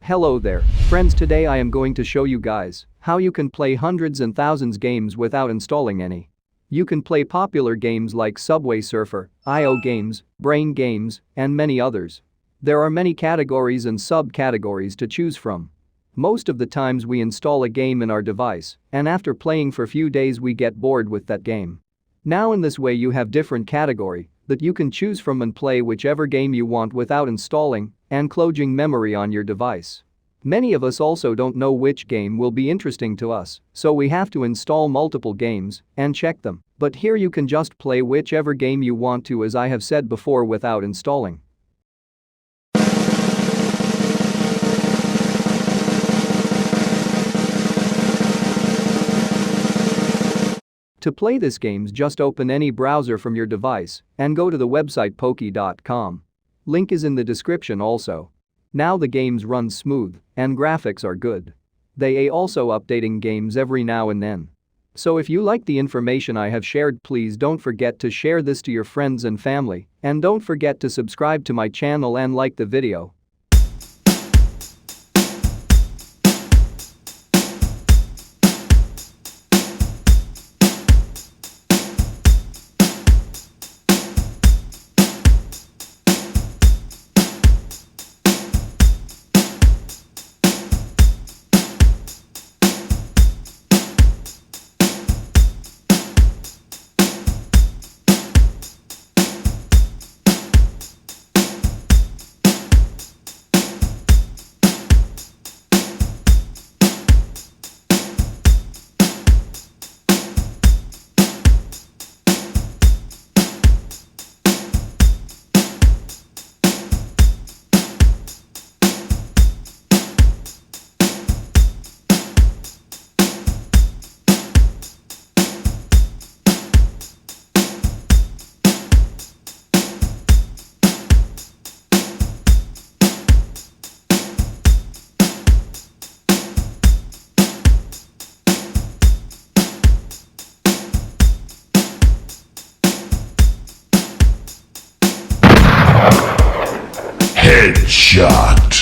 Hello there, friends. Today I am going to show you guys how you can play hundreds and thousands games without installing any. You can play popular games like Subway Surfer, IO games, Brain games, and many others. There are many categories and subcategories to choose from. Most of the times we install a game in our device, and after playing for few days we get bored with that game. Now in this way you have different category that you can choose from and play whichever game you want without installing and clogging memory on your device. Many of us also don't know which game will be interesting to us, so we have to install multiple games and check them. But here you can just play whichever game you want to, as I have said before, without installing. To play this games, just open any browser from your device and go to the website poke.com. Link is in the description also. Now the games run smooth and graphics are good. They are also updating games every now and then. So if you like the information I have shared, please don't forget to share this to your friends and family, and don't forget to subscribe to my channel and like the video. Headshot.